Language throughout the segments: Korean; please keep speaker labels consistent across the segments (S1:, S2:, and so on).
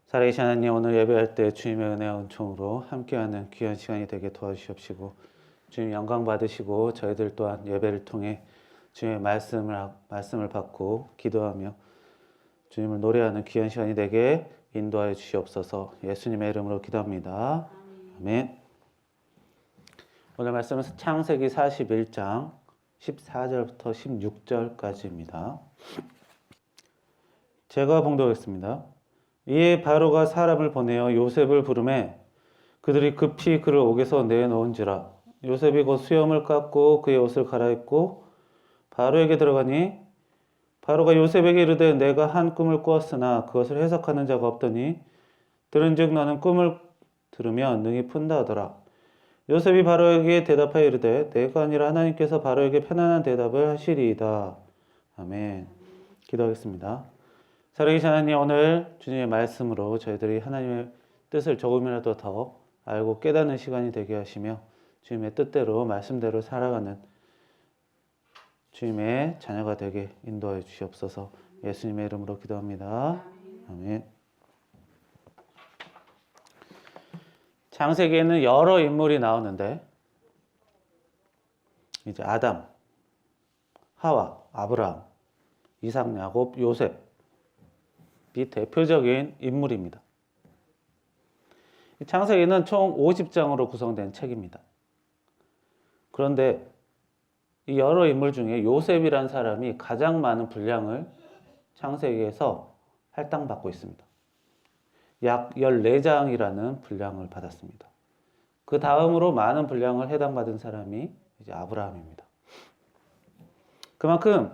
S1: 살아계신 하나님, 오늘 예배할 때 주님의 은혜와 은총으로 함께하는 귀한 시간이 되게 도와주시옵시고 주님 영광 받으시고 저희들 또한 예배를 통해 주님의 말씀을 받고 기도하며 주님을 노래하는 귀한 시간이 되게 인도하여 주시옵소서. 예수님의 이름으로 기도합니다. 아멘. 오늘 말씀은 창세기 41장 14절부터 16절까지입니다. 제가 봉독하겠습니다. 이에 바로가 사람을 보내어 요셉을 부르매 그들이 급히 그를 옥에서 내놓은지라. 요셉이 곧 수염을 깎고 그의 옷을 갈아입고 바로에게 들어가니 바로가 요셉에게 이르되 내가 한 꿈을 꾸었으나 그것을 해석하는 자가 없더니 들은즉 너는 꿈을 들으면 능히 푼다 하더라. 요셉이 바로에게 대답하여 이르되 내가 아니라 하나님께서 바로에게 편안한 대답을 하시리이다. 아멘. 기도하겠습니다. 살아계신 하나님, 오늘 주님의 말씀으로 저희들이 하나님의 뜻을 조금이라도 더 알고 깨닫는 시간이 되게 하시며 주님의 뜻대로 말씀대로 살아가는 주님의 자녀가 되게 인도하여 주시옵소서. 예수님의 이름으로 기도합니다. 아멘. 창세기에는 여러 인물이 나오는데 이제 아담, 하와, 아브라함, 이삭, 야곱, 요셉 이 대표적인 인물입니다. 창세기는 총 50장으로 구성된 책입니다. 그런데 이 여러 인물 중에 요셉이라는 사람이 가장 많은 분량을 창세기에서 할당받고 있습니다. 약 14장이라는 분량을 받았습니다. 그 다음으로 많은 분량을 해당받은 사람이 이제 아브라함입니다. 그만큼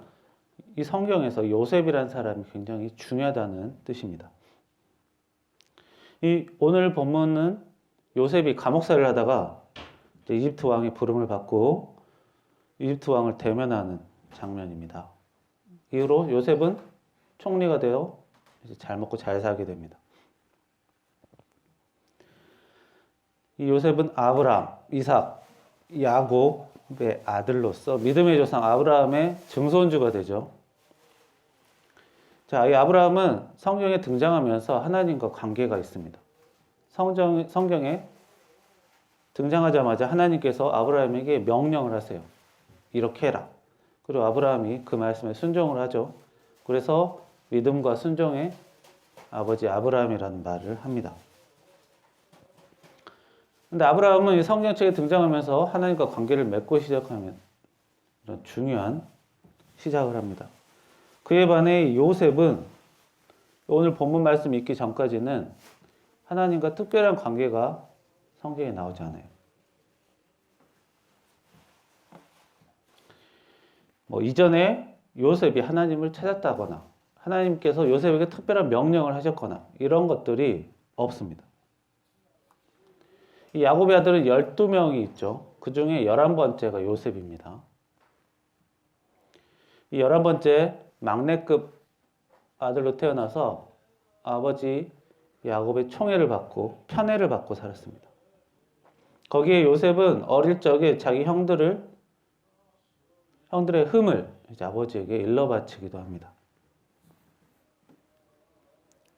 S1: 이 성경에서 요셉이라는 사람이 굉장히 중요하다는 뜻입니다. 이 오늘 본문은 요셉이 감옥살이를 하다가 이집트 왕의 부름을 받고 이집트 왕을 대면하는 장면입니다. 이후로 요셉은 총리가 되어 이제 잘 먹고 잘 살게 됩니다. 이 요셉은 아브라함, 이삭, 야곱의 아들로서 믿음의 조상 아브라함의 증손주가 되죠. 자, 이 아브라함은 성경에 등장하면서 하나님과 관계가 있습니다. 성경에 등장하자마자 하나님께서 아브라함에게 명령을 하세요. 이렇게 해라. 그리고 아브라함이 그 말씀에 순종을 하죠. 그래서 믿음과 순종의 아버지 아브라함이라는 말을 합니다. 근데 아브라함은 이 성경책에 등장하면서 하나님과 관계를 맺고 시작하면 이런 중요한 시작을 합니다. 그에 반해 요셉은 오늘 본문 말씀 읽기 전까지는 하나님과 특별한 관계가 성경에 나오지 않아요. 이전에 요셉이 하나님을 찾았다거나 하나님께서 요셉에게 특별한 명령을 하셨거나 이런 것들이 없습니다. 이 야곱의 아들은 12명이 있죠. 그 중에 11번째가 요셉입니다. 이 11번째 막내급 아들로 태어나서 아버지 야곱의 총애를 받고 편애를 받고 살았습니다. 거기에 요셉은 어릴 적에 자기 형들의 흠을 이제 아버지에게 일러바치기도 합니다.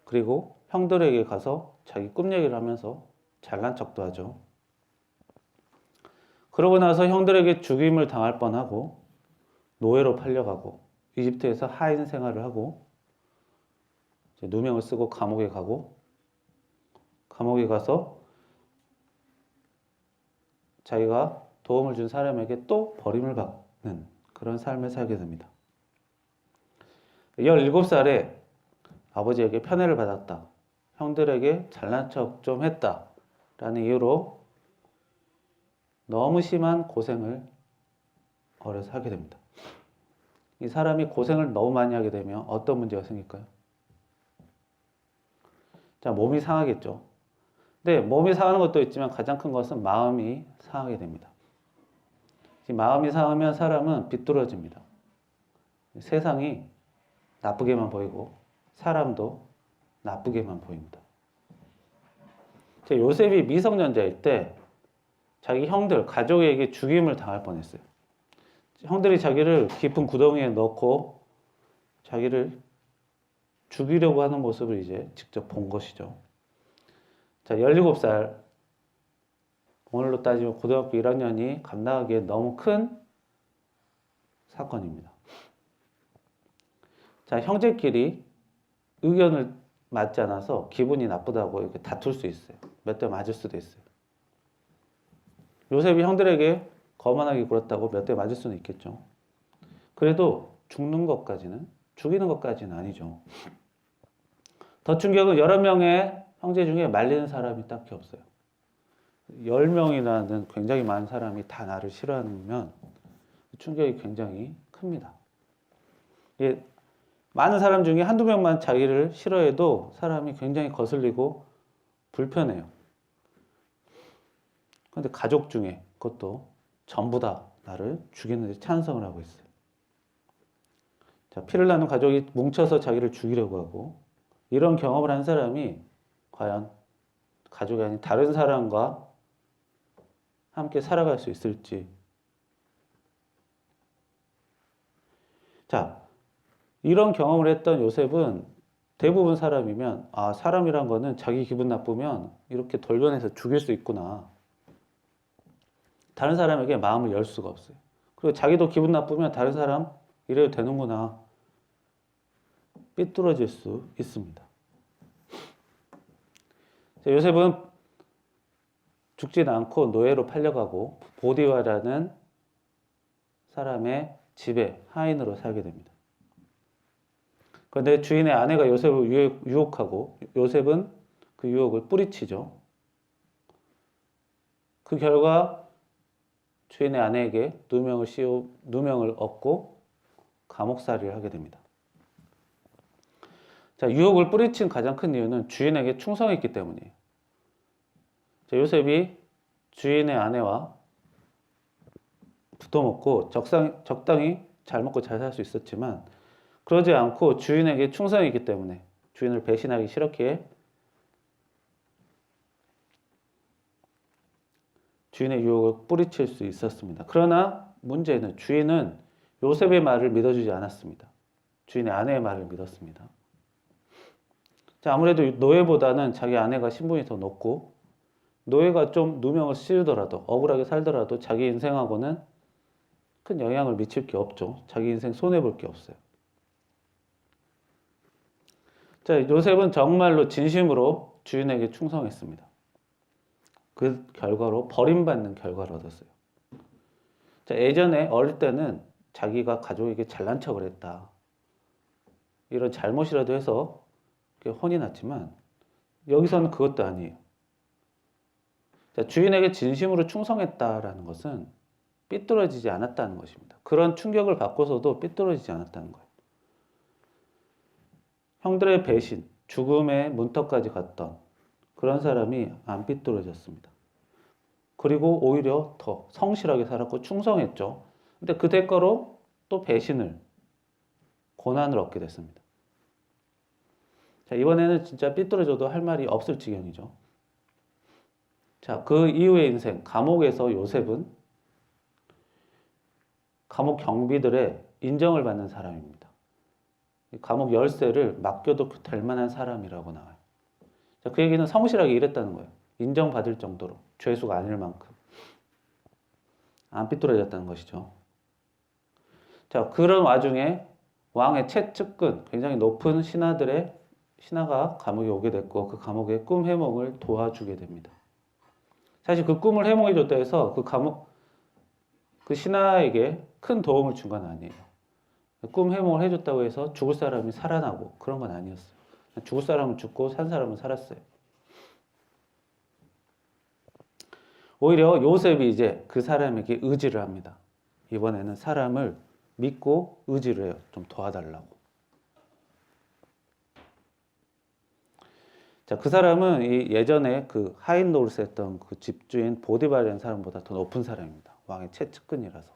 S1: 그리고 형들에게 가서 자기 꿈 얘기를 하면서 잘난 척도 하죠. 그러고 나서 형들에게 죽임을 당할 뻔하고 노예로 팔려가고 이집트에서 하인 생활을 하고 이제 누명을 쓰고 감옥에 가서 자기가 도움을 준 사람에게 또 버림을 받는 그런 삶을 살게 됩니다. 17살에 아버지에게 편애를 받았다. 형들에게 잘난 척 좀 했다. 라는 이유로 너무 심한 고생을 어려서 하게 됩니다. 이 사람이 고생을 너무 많이 하게 되면 어떤 문제가 생길까요? 자, 몸이 상하겠죠. 근데 몸이 상하는 것도 있지만 가장 큰 것은 마음이 상하게 됩니다. 마음이 상하면 사람은 비뚤어집니다. 세상이 나쁘게만 보이고 사람도 나쁘게만 보입니다. 요셉이 미성년자일 때 자기 형들, 가족에게 죽임을 당할 뻔했어요. 형들이 자기를 깊은 구덩이에 넣고 자기를 죽이려고 하는 모습을 이제 직접 본 것이죠. 자, 17살. 오늘로 따지면 고등학교 1학년이 감당하기에 너무 큰 사건입니다. 자, 형제끼리 의견을 맞지 않아서 기분이 나쁘다고 이렇게 다툴 수 있어요. 몇 대 맞을 수도 있어요. 요셉이 형들에게 거만하게 굴었다고 몇 대 맞을 수는 있겠죠. 그래도 죽이는 것까지는 아니죠. 더 충격은 여러 명의 형제 중에 말리는 사람이 딱히 없어요. 10명이라는 굉장히 많은 사람이 다 나를 싫어하면 충격이 굉장히 큽니다. 많은 사람 중에 한두 명만 자기를 싫어해도 사람이 굉장히 거슬리고 불편해요. 그런데 가족 중에 그것도 전부 다 나를 죽이는 데 찬성을 하고 있어요. 자, 피를 나눈 가족이 뭉쳐서 자기를 죽이려고 하고 이런 경험을 한 사람이 과연 가족이 아닌 다른 사람과 함께 살아갈 수 있을지. 자, 이런 경험을 했던 요셉은 대부분 사람이면 사람이란 거는 자기 기분 나쁘면 이렇게 돌변해서 죽일 수 있구나. 다른 사람에게 마음을 열 수가 없어요. 그리고 자기도 기분 나쁘면 다른 사람 이래도 되는구나. 삐뚤어질 수 있습니다. 자, 요셉은 죽지는 않고 노예로 팔려가고 보디발이라는 사람의 집에 하인으로 살게 됩니다. 그런데 주인의 아내가 요셉을 유혹하고 요셉은 그 유혹을 뿌리치죠. 그 결과 주인의 아내에게 누명을 얻고 감옥살이를 하게 됩니다. 자, 유혹을 뿌리친 가장 큰 이유는 주인에게 충성했기 때문이에요. 자, 요셉이 주인의 아내와 붙어먹고 적당히 잘 먹고 잘 살 수 있었지만 그러지 않고 주인에게 충성했기 때문에 주인을 배신하기 싫었기에 주인의 유혹을 뿌리칠 수 있었습니다. 그러나 문제는 주인은 요셉의 말을 믿어주지 않았습니다. 주인의 아내의 말을 믿었습니다. 자, 아무래도 노예보다는 자기 아내가 신분이 더 높고 노예가 좀 누명을 씌우더라도 억울하게 살더라도 자기 인생하고는 큰 영향을 미칠 게 없죠. 자기 인생 손해볼 게 없어요. 자, 요셉은 정말로 진심으로 주인에게 충성했습니다. 그 결과로 버림받는 결과를 얻었어요. 자, 예전에 어릴 때는 자기가 가족에게 잘난 척을 했다. 이런 잘못이라도 해서 혼이 났지만 여기서는 그것도 아니에요. 자, 주인에게 진심으로 충성했다라는 것은 삐뚤어지지 않았다는 것입니다. 그런 충격을 받고서도 삐뚤어지지 않았다는 거예요. 형들의 배신, 죽음의 문턱까지 갔던 그런 사람이 안 삐뚤어졌습니다. 그리고 오히려 더 성실하게 살았고 충성했죠. 근데 그 대가로 또 배신을, 고난을 얻게 됐습니다. 자, 이번에는 진짜 삐뚤어져도 할 말이 없을 지경이죠. 자, 그 이후의 인생, 감옥에서 요셉은 감옥 경비들의 인정을 받는 사람입니다. 감옥 열쇠를 맡겨도 될 만한 사람이라고 나와요. 자, 그 얘기는 성실하게 일했다는 거예요. 인정받을 정도로 죄수가 아닐 만큼 안 삐뚤어졌다는 것이죠. 자, 그런 와중에 왕의 최측근, 굉장히 높은 신하가 감옥에 오게 됐고 그 감옥의 꿈 해몽을 도와주게 됩니다. 사실 그 꿈을 해몽해 줬다 해서 그 신하에게 큰 도움을 준 건 아니에요. 꿈 해몽을 해줬다고 해서 죽을 사람이 살아나고 그런 건 아니었어요. 죽을 사람은 죽고 산 사람은 살았어요. 오히려 요셉이 이제 그 사람에게 의지를 합니다. 이번에는 사람을 믿고 의지를 해요. 좀 도와달라고. 자, 그 사람은 예전에 그 하인 노릇을 했던 그 집주인 보디발이라는 사람보다 더 높은 사람입니다. 왕의 최측근이라서.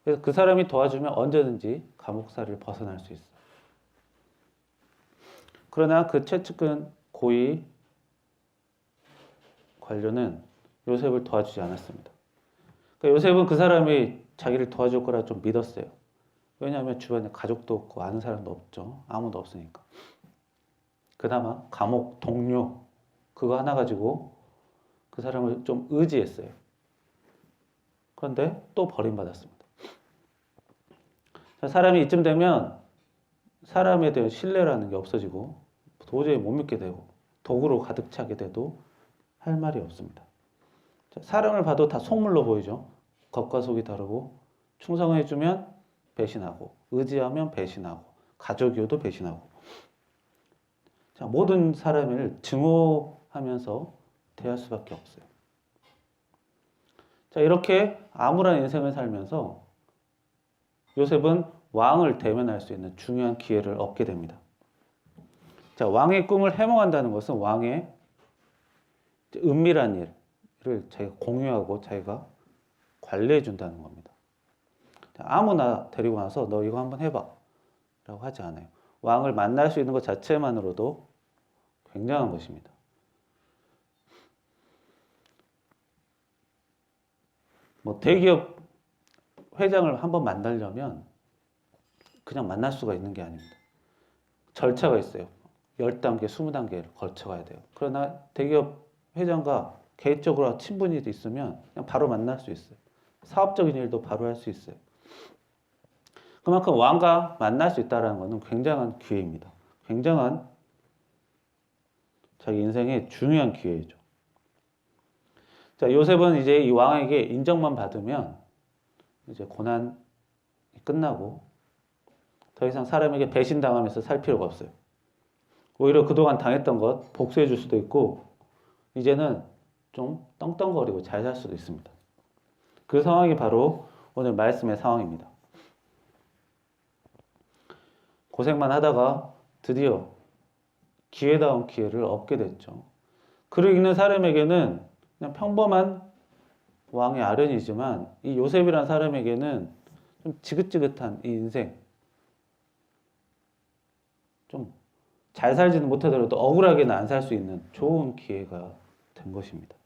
S1: 그래서 그 사람이 도와주면 언제든지 감옥살이를 벗어날 수 있어요. 그러나 그 최측근 고위 관료는 요셉을 도와주지 않았습니다. 그러니까 요셉은 그 사람이 자기를 도와줄 거라 좀 믿었어요. 왜냐하면 주변에 가족도 없고 아는 사람도 없죠. 아무도 없으니까. 그나마 감옥, 동료 그거 하나 가지고 그 사람을 좀 의지했어요. 그런데 또 버림받았습니다. 사람이 이쯤 되면 사람에 대한 신뢰라는 게 없어지고 도저히 못 믿게 되고 도구로 가득 차게 돼도 할 말이 없습니다. 사람을 봐도 다 속물로 보이죠. 겉과 속이 다르고 충성해주면 배신하고 의지하면 배신하고 가족이어도 배신하고 자, 모든 사람을 증오하면서 대할 수밖에 없어요. 자, 이렇게 암울한 인생을 살면서 요셉은 왕을 대면할 수 있는 중요한 기회를 얻게 됩니다. 자, 왕의 꿈을 해몽한다는 것은 왕의 은밀한 일을 자기가 공유하고 자기가 관리해 준다는 겁니다. 자, 아무나 데리고 와서 너 이거 한번 해봐 라고 하지 않아요. 왕을 만날 수 있는 것 자체만으로도 굉장한 것입니다. 뭐 대기업 회장을 한번 만나려면 그냥 만날 수가 있는 게 아닙니다. 절차가 있어요. 10단계, 20단계를 거쳐가야 돼요. 그러나 대기업 회장과 개인적으로 친분이 있으면 그냥 바로 만날 수 있어요. 사업적인 일도 바로 할 수 있어요. 그만큼 왕과 만날 수 있다는 것은 굉장한 기회입니다. 굉장한 자기 인생의 중요한 기회이죠. 자, 요셉은 이제 이 왕에게 인정만 받으면 이제 고난이 끝나고 더 이상 사람에게 배신당하면서 살 필요가 없어요. 오히려 그동안 당했던 것 복수해 줄 수도 있고 이제는 좀 떵떵거리고 잘 살 수도 있습니다. 그 상황이 바로 오늘 말씀의 상황입니다. 고생만 하다가 드디어 기회다운 기회를 얻게 됐죠. 글을 읽는 사람에게는 그냥 평범한 왕의 아련이지만 이 요셉이라는 사람에게는 좀 지긋지긋한 이 인생 좀 잘 살지는 못하더라도 억울하게는 안 살 수 있는 좋은 기회가 된 것입니다.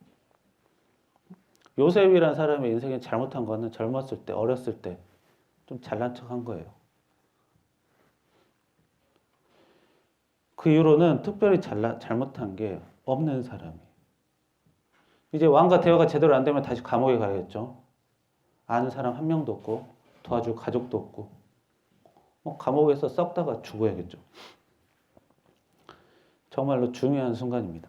S1: 요셉이라는 사람의 인생에 잘못한 거는 젊었을 때, 어렸을 때 좀 잘난 척한 거예요. 그 이후로는 특별히 잘못한 게 없는 사람이에요. 이제 왕과 대화가 제대로 안 되면 다시 감옥에 가야겠죠. 아는 사람 한 명도 없고 도와줄 가족도 없고 감옥에서 썩다가 죽어야겠죠. 정말로 중요한 순간입니다.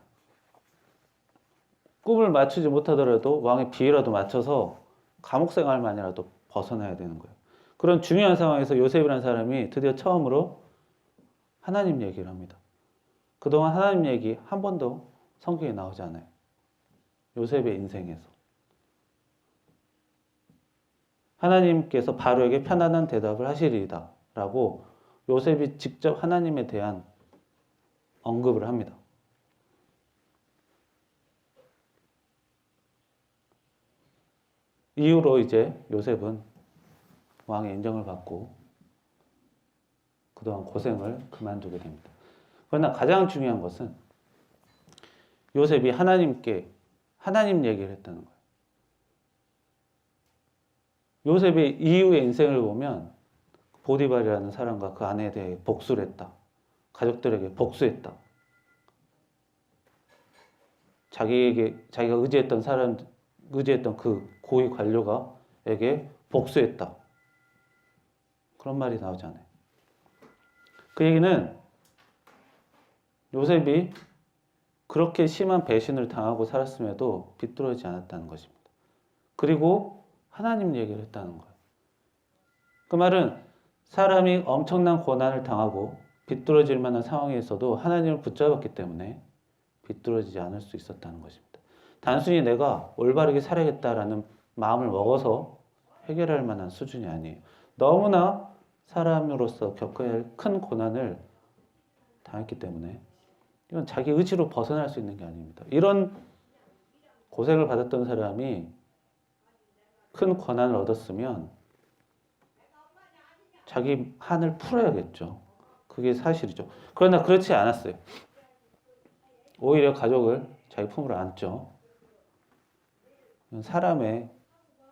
S1: 꿈을 맞추지 못하더라도 왕의 비위라도 맞춰서 감옥 생활만이라도 벗어나야 되는 거예요. 그런 중요한 상황에서 요셉이라는 사람이 드디어 처음으로 하나님 얘기를 합니다. 그동안 하나님 얘기 한 번도 성경에 나오지 않아요. 요셉의 인생에서. 하나님께서 바로에게 편안한 대답을 하시리이다 라고 요셉이 직접 하나님에 대한 언급을 합니다. 이후로 이제 요셉은 왕의 인정을 받고 그동안 고생을 그만두게 됩니다. 그러나 가장 중요한 것은 요셉이 하나님께 하나님 얘기를 했다는 거예요. 요셉의 이후의 인생을 보면 보디발이라는 사람과 그 아내에 대해 복수를 했다. 가족들에게 복수했다. 자기가 의지했던 그 고위 관료가에게 복수했다. 그런 말이 나오잖아요. 그 얘기는 요셉이 그렇게 심한 배신을 당하고 살았음에도 비뚤어지지 않았다는 것입니다. 그리고 하나님 얘기를 했다는 거예요. 그 말은 사람이 엄청난 고난을 당하고 비뚤어질 만한 상황에 있어도 하나님을 붙잡았기 때문에 비뚤어지지 않을 수 있었다는 것입니다. 단순히 내가 올바르게 살아야겠다라는 마음을 먹어서 해결할 만한 수준이 아니에요. 너무나 사람으로서 겪어야 할 큰 고난을 당했기 때문에 이건 자기 의지로 벗어날 수 있는 게 아닙니다. 이런 고생을 받았던 사람이 큰 권한을 얻었으면 자기 한을 풀어야겠죠. 그게 사실이죠. 그러나 그렇지 않았어요. 오히려 가족을 자기 품으로 안죠. 사람의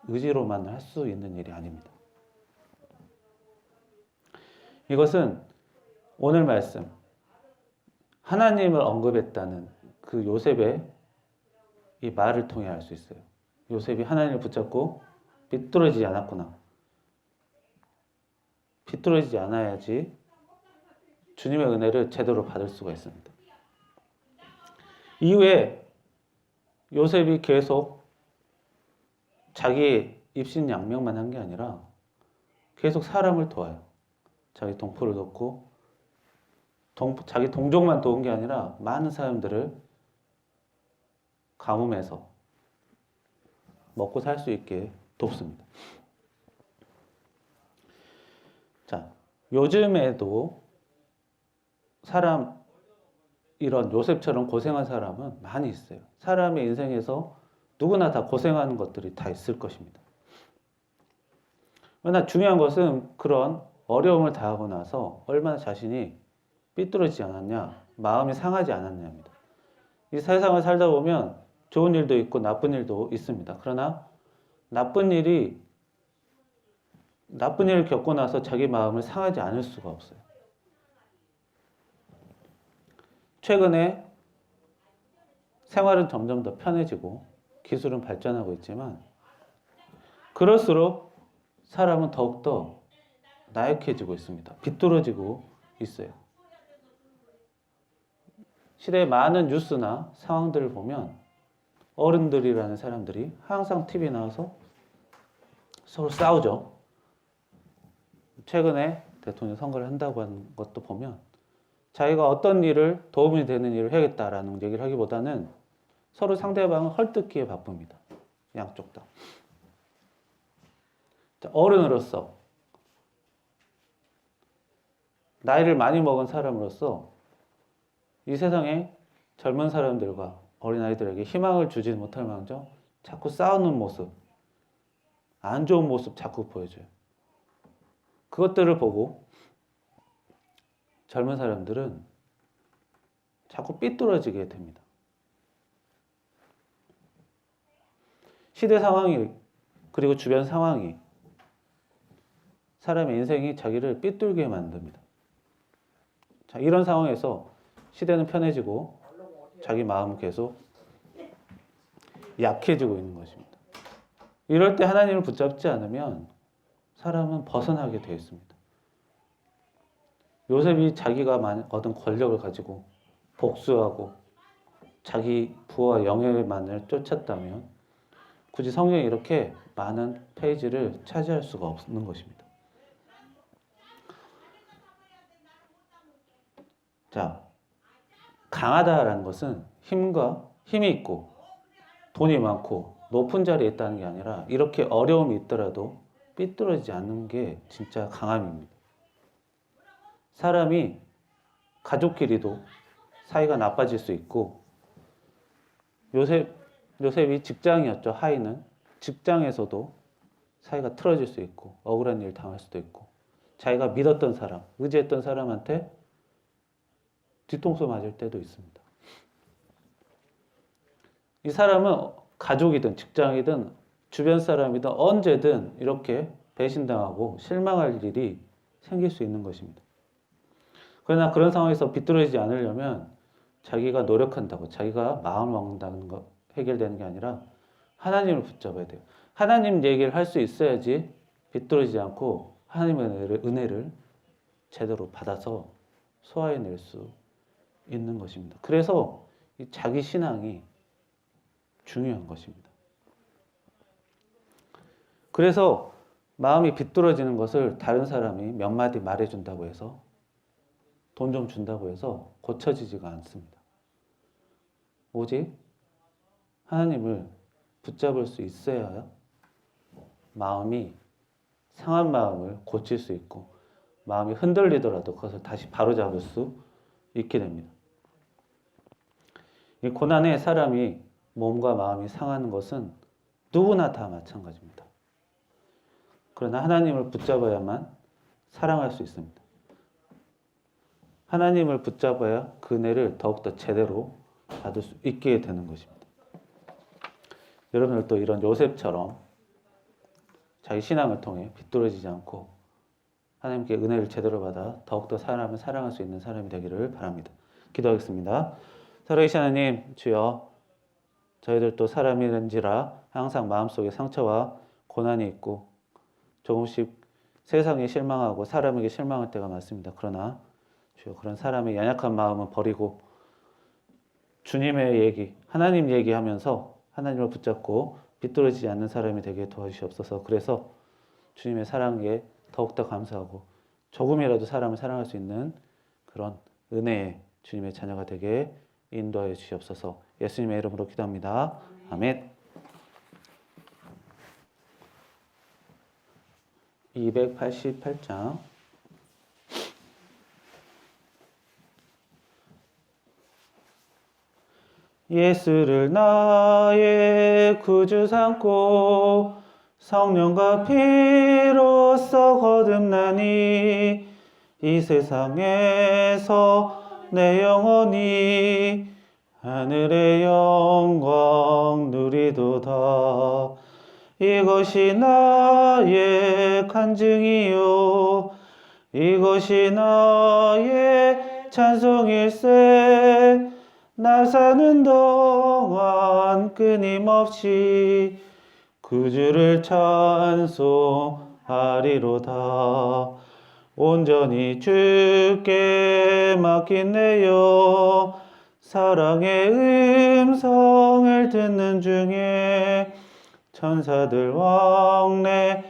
S1: 의지로만 할 수 있는 일이 아닙니다. 이것은 오늘 말씀 하나님을 언급했다는 그 요셉의 이 말을 통해 알 수 있어요. 요셉이 하나님을 붙잡고 삐뚤어지지 않았구나. 삐뚤어지지 않아야지 주님의 은혜를 제대로 받을 수가 있습니다. 이후에 요셉이 계속 자기 입신양명만 한 게 아니라 계속 사람을 도와요. 자기 동포를 돕고 자기 동족만 도운 게 아니라 많은 사람들을 가뭄에서 먹고 살 수 있게 돕습니다. 자, 요즘에도 이런 요셉처럼 고생한 사람은 많이 있어요. 사람의 인생에서 누구나 다 고생하는 것들이 다 있을 것입니다. 그러나 중요한 것은 그런 어려움을 당하고 나서 얼마나 자신이 삐뚤어지지 않았냐, 마음이 상하지 않았냐입니다. 이 세상을 살다 보면 좋은 일도 있고 나쁜 일도 있습니다. 그러나 나쁜 일을 겪고 나서 자기 마음을 상하지 않을 수가 없어요. 최근에 생활은 점점 더 편해지고 기술은 발전하고 있지만 그럴수록 사람은 더욱더 나약해지고 있습니다. 비뚤어지고 있어요. 시대의 많은 뉴스나 상황들을 보면 어른들이라는 사람들이 항상 TV에 나와서 서로 싸우죠. 최근에 대통령 선거를 한다고 하는 것도 보면 자기가 어떤 일을 도움이 되는 일을 해야겠다라는 얘기를 하기보다는 서로 상대방을 헐뜯기에 바쁩니다. 양쪽 다. 어른으로서 나이를 많이 먹은 사람으로서 이 세상에 젊은 사람들과 어린아이들에게 희망을 주지 못할 망정 자꾸 싸우는 모습, 안 좋은 모습 자꾸 보여줘요. 그것들을 보고 젊은 사람들은 자꾸 삐뚤어지게 됩니다. 시대 상황이 그리고 주변 상황이 사람의 인생이 자기를 삐뚤게 만듭니다. 자, 이런 상황에서 시대는 편해지고 자기 마음은 계속 약해지고 있는 것입니다. 이럴 때 하나님을 붙잡지 않으면 사람은 벗어나게 되어 있습니다. 요셉이 자기가 얻은 권력을 가지고 복수하고 자기 부와 영예만을 쫓았다면 굳이 성경에 이렇게 많은 페이지를 차지할 수가 없는 것입니다. 자, 강하다라는 것은 힘이 있고 돈이 많고 높은 자리에 있다는 게 아니라 이렇게 어려움이 있더라도 삐뚤어지지 않는 게 진짜 강함입니다. 사람이 가족끼리도 사이가 나빠질 수 있고 요셉이 직장이었죠. 하인은 직장에서도 사이가 틀어질 수 있고 억울한 일 당할 수도 있고 자기가 믿었던 사람, 의지했던 사람한테 뒤통수 맞을 때도 있습니다. 이 사람은 가족이든 직장이든 주변 사람이든 언제든 이렇게 배신당하고 실망할 일이 생길 수 있는 것입니다. 그러나 그런 상황에서 비뚤어지지 않으려면 자기가 노력한다고 자기가 마음을 먹는다는 거 해결되는 게 아니라 하나님을 붙잡아야 돼요. 하나님 얘기를 할 수 있어야지 비뚤어지지 않고 하나님의 은혜를 제대로 받아서 소화해낼 수 있는 것입니다. 그래서 이 자기 신앙이 중요한 것입니다. 그래서 마음이 비뚤어지는 것을 다른 사람이 몇 마디 말해준다고 해서 돈 좀 준다고 해서 고쳐지지가 않습니다. 오직 하나님을 붙잡을 수 있어야 마음이 상한 마음을 고칠 수 있고 마음이 흔들리더라도 그것을 다시 바로잡을 수 있게 됩니다. 이 고난에 사람이 몸과 마음이 상하는 것은 누구나 다 마찬가지입니다. 그러나 하나님을 붙잡아야만 사랑할 수 있습니다. 하나님을 붙잡아야 그 은혜를 더욱더 제대로 받을 수 있게 되는 것입니다. 여러분들도 이런 요셉처럼 자기 신앙을 통해 비뚤어지지 않고 하나님께 은혜를 제대로 받아 더욱더 사람을 사랑할 수 있는 사람이 되기를 바랍니다. 기도하겠습니다. 살아계신 하나님, 주여, 저희들도 사람이란지라 항상 마음속에 상처와 고난이 있고 조금씩 세상에 실망하고 사람에게 실망할 때가 많습니다. 그러나 주여, 그런 사람의 연약한 마음은 버리고 주님의 얘기, 하나님 얘기하면서 하나님을 붙잡고 비뚤어지지 않는 사람이 되게 도와주시옵소서. 그래서 주님의 사랑에 더욱더 감사하고 조금이라도 사람을 사랑할 수 있는 그런 은혜의 주님의 자녀가 되게 인도하여 주시옵소서. 예수님의 이름으로 기도합니다. 아멘. 288장 예수를 나의 구주 삼고 성령과 피로써 거듭나니 이 세상에서 내 영혼이 하늘의 영광 누리도다. 이것이 나의 간증이요 이것이 나의 찬송일세. 나 사는 동안 끊임없이 구주를 찬송하리로다. 온전히 주께 맡긴 내 영 사랑의 음성을 듣는 중에 천사들 왕래하는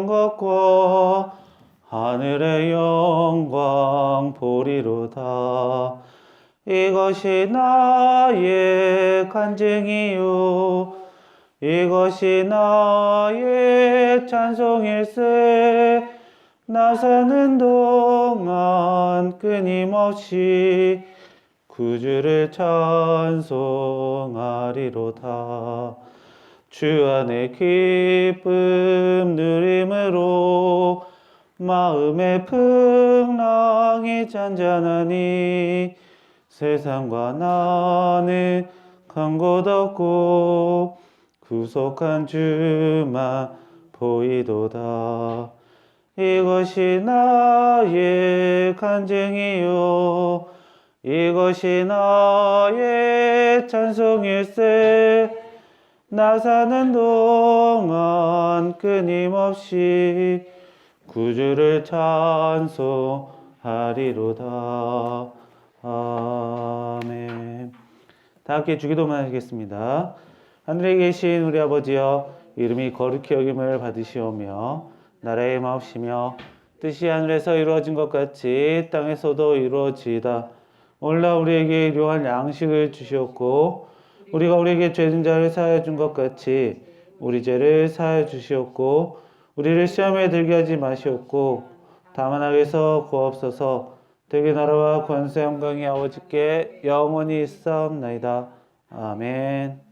S1: 것과 하늘의 영광 보리로다. 이것이 나의 간증이요 이것이 나의 찬송일세. 나 사는 동안 끊임없이 구주를 찬송하리로다. 주 안에 기쁨 누림으로 마음의 풍랑이 잔잔하니 세상과 나는 간 곳 없고 구속한 주만 보이도다. 이것이 나의 간증이요 이것이 나의 찬송일세. 나 사는 동안 끊임없이 구주를 찬송하리로다. 아멘. 다 함께 주기도만 하겠습니다. 하늘에 계신 우리 아버지여, 이름이 거룩히 여김을 받으시오며 나라의 마옵시며 뜻이 하늘에서 이루어진 것 같이 땅에서도 이루어지이다. 오늘날 우리에게 일용할 양식을 주시옵고 우리가 우리에게 죄진 자를 사하여 준 것 같이 우리 죄를 사하여 주시옵고 우리를 시험에 들게 하지 마시옵고 다만 악에서 구하옵소서. 되게 나라와 권세 영광이 아버지께 영원히 있사옵나이다. 아멘.